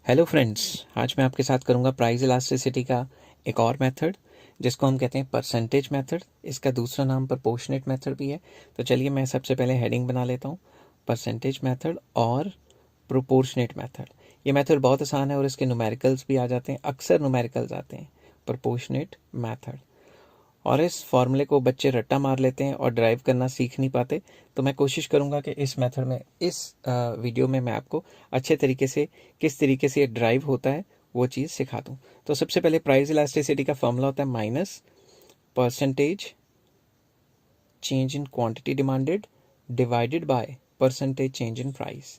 Hello friends, आज मैं आपके साथ करूंगा प्राइस इलास्टिसिटी का एक और मेथड जिसको हम कहते हैं परसेंटेज मेथड। इसका दूसरा नाम प्रोपोर्शनेट मेथड भी है। तो चलिए मैं सबसे पहले हेडिंग बना लेता हूँ, परसेंटेज मेथड और प्रोपोर्शनेट मेथड। ये मेथड बहुत आसान है और इसके न्यूमेरिकल्स भी आ जाते हैं, अक्सर न्यूमेरिकल्स आते हैं प्रोपोर्शनेट मेथड। और इस फॉर्मूले को बच्चे रट्टा मार लेते हैं और ड्राइव करना सीख नहीं पाते। तो मैं कोशिश करूंगा कि इस मेथड में, इस वीडियो में मैं आपको अच्छे तरीके से किस तरीके से ये ड्राइव होता है वो चीज़ सिखा दूं। तो सबसे पहले प्राइस इलास्टिसिटी का फॉर्मूला होता है minus percentage change in quantity demanded divided by percentage change in price.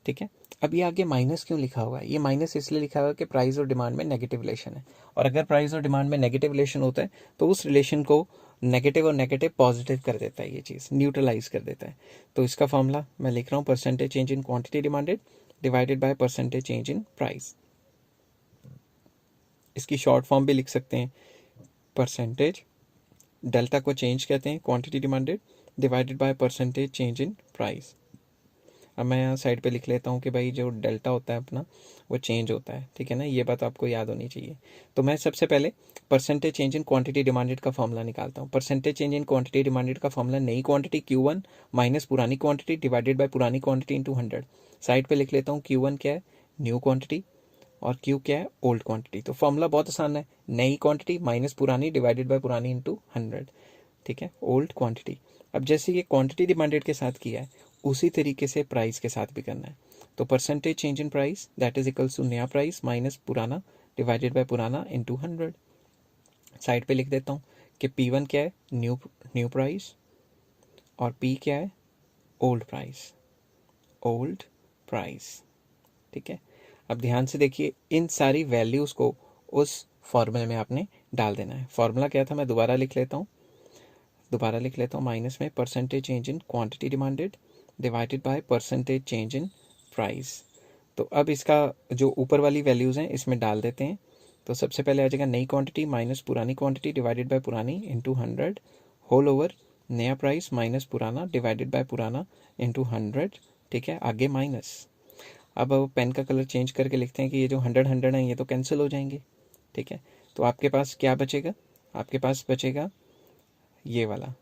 ठीक है, अब ये आगे माइनस क्यों लिखा हुआ है? ये माइनस इसलिए लिखा हुआ है कि प्राइस और डिमांड में नेगेटिव रिलेशन है, और अगर प्राइस और डिमांड में नेगेटिव रिलेशन होता है तो उस रिलेशन को नेगेटिव और नेगेटिव पॉजिटिव कर देता है, ये चीज़ न्यूट्रलाइज कर देता है। तो इसका फॉर्मूला मैं लिख रहा हूँ, percentage change in quantity demanded divided by percentage change in price. इसकी शॉर्ट फॉर्म भी लिख सकते हैं, परसेंटेज, डेल्टा को चेंज कहते हैं, quantity demanded divided by percentage change in price. अब मैं यहाँ साइड पे लिख लेता हूँ कि भाई जो डेल्टा होता है अपना वो चेंज होता है, ठीक है ना, ये बात आपको याद होनी चाहिए। तो मैं सबसे पहले percentage change in quantity demanded का फॉर्मूला निकालता हूँ। Percentage change in quantity demanded का फॉर्मूला नई क्वांटिटी Q1 माइनस पुरानी क्वांटिटी डिवाइडेड बाय पुरानी क्वांटिटी इंटू 100। साइड पे लिख लेता हूँ, Q1 क्या है, न्यू क्वांटिटी, और Q क्या है, ओल्ड क्वांटिटी। तो फॉर्मूला बहुत आसान है, नई क्वांटिटी माइनस पुरानी डिवाइडेड बाय पुरानी इंटू 100, ठीक है, ओल्ड क्वांटिटी। अब जैसे ये क्वांटिटी डिमांडेड के साथ किया है उसी तरीके से प्राइस के साथ भी करना है। तो percentage change in price that is equals to नया प्राइस माइनस पुराना डिवाइडेड बाय पुराना इंटू 100। साइड पे लिख देता हूँ कि P1 क्या है, न्यू प्राइस, और P क्या है, ओल्ड प्राइस, ओल्ड प्राइस। ठीक है, अब ध्यान से देखिए, इन सारी वैल्यूज को उस फॉर्मूले में आपने डाल देना है। फॉर्मूला क्या था, मैं दोबारा लिख लेता हूँ, माइनस में percentage change in quantity demanded divided by percentage change in price. तो अब इसका जो ऊपर वाली वैल्यूज़ हैं इसमें डाल देते हैं। तो सबसे पहले आ जाएगा नई क्वांटिटी माइनस पुरानी क्वांटिटी डिवाइडेड बाय पुरानी इंटू 100 होल ओवर नया प्राइस माइनस पुराना डिवाइडेड बाय पुराना इंटू 100। ठीक है, आगे माइनस। अब पेन का कलर चेंज करके लिखते हैं कि ये जो 100 है ये तो कैंसिल हो जाएंगे। ठीक है, तो आपके पास क्या बचेगा, आपके पास बचेगा ये वाला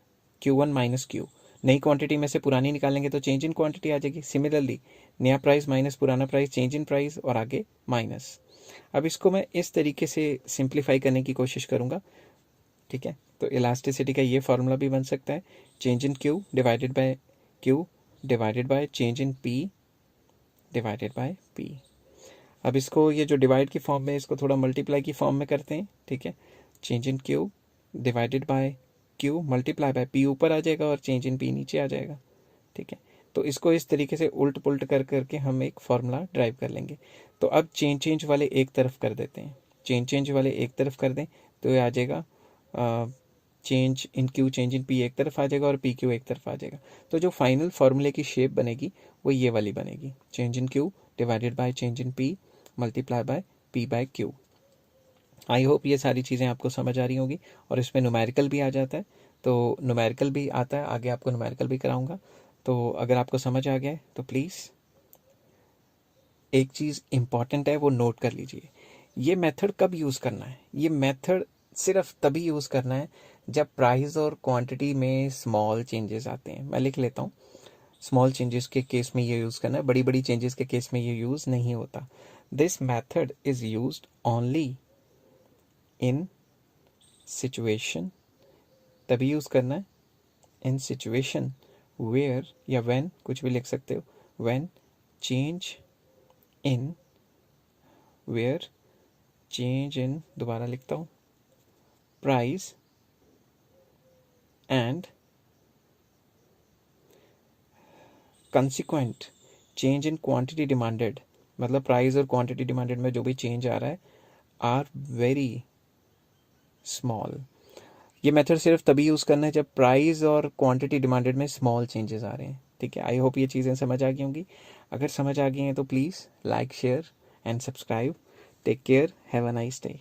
Q1 माइनस Q। नई क्वांटिटी में से पुरानी निकालेंगे तो चेंज इन क्वांटिटी आ जाएगी। सिमिलरली नया प्राइस माइनस पुराना प्राइस चेंज इन प्राइस, और आगे माइनस। अब इसको मैं इस तरीके से सिंप्लीफाई करने की कोशिश करूंगा। ठीक है, तो इलास्टिसिटी का ये फॉर्मूला भी बन सकता है, change in Q divided bye Q divided by change in P divided by P। अब इसको, ये जो डिवाइड की फॉर्म में, इसको थोड़ा मल्टीप्लाई की फॉर्म में करते हैं। ठीक है, change in Q divided bye Q multiply by P ऊपर आ जाएगा और चेंज इन P नीचे आ जाएगा। ठीक है, तो इसको इस तरीके से उल्ट पुल्ट कर करके हम एक फॉर्मूला ड्राइव कर लेंगे। तो अब चेंज वाले एक तरफ कर देते हैं, चेंज वाले एक तरफ कर दें तो ये आ जाएगा change in Q change in P एक तरफ आ जाएगा और PQ एक तरफ आ जाएगा। तो जो फाइनल फॉर्मूले की शेप बनेगी वो ये वाली बनेगी, change in Q divided by change in P multiply by P by Q। I hope ये सारी चीज़ें आपको समझ आ रही होंगी, और इसमें न्यूमेरिकल भी आ जाता है। तो न्यूमेरिकल भी आता है, आगे आपको न्यूमेरिकल भी कराऊंगा। तो अगर आपको समझ आ गया है तो प्लीज़ एक चीज़ इंपॉर्टेंट है वो नोट कर लीजिए। ये मेथड कब यूज़ करना है, ये मेथड सिर्फ तभी यूज़ करना है जब प्राइस और क्वांटिटी में स्मॉल चेंजेस आते हैं। मैं लिख लेता हूँ, स्मॉल चेंजेस के केस में ये यूज़ करना है, बड़ी बड़ी चेंजेस के केस में ये यूज़ नहीं होता। This method is used only in situation, तभी यूज़ करना है, इन सिचुएशन वेयर या व्हेन, कुछ भी लिख सकते हो, when change in, where change in, दोबारा लिखता हूँ, price and consequent change in quantity demanded, मतलब प्राइस और क्वांटिटी डिमांडेड में जो भी चेंज आ रहा है आर वेरी स्मॉल। ये मेथड सिर्फ तभी यूज़ करना है जब प्राइस और क्वांटिटी डिमांडेड में स्मॉल चेंजेस आ रहे हैं। ठीक है, आई होप ये चीज़ें समझ आ गई होंगी। अगर समझ आ गई हैं तो please like, share and subscribe. Take care, have a nice day.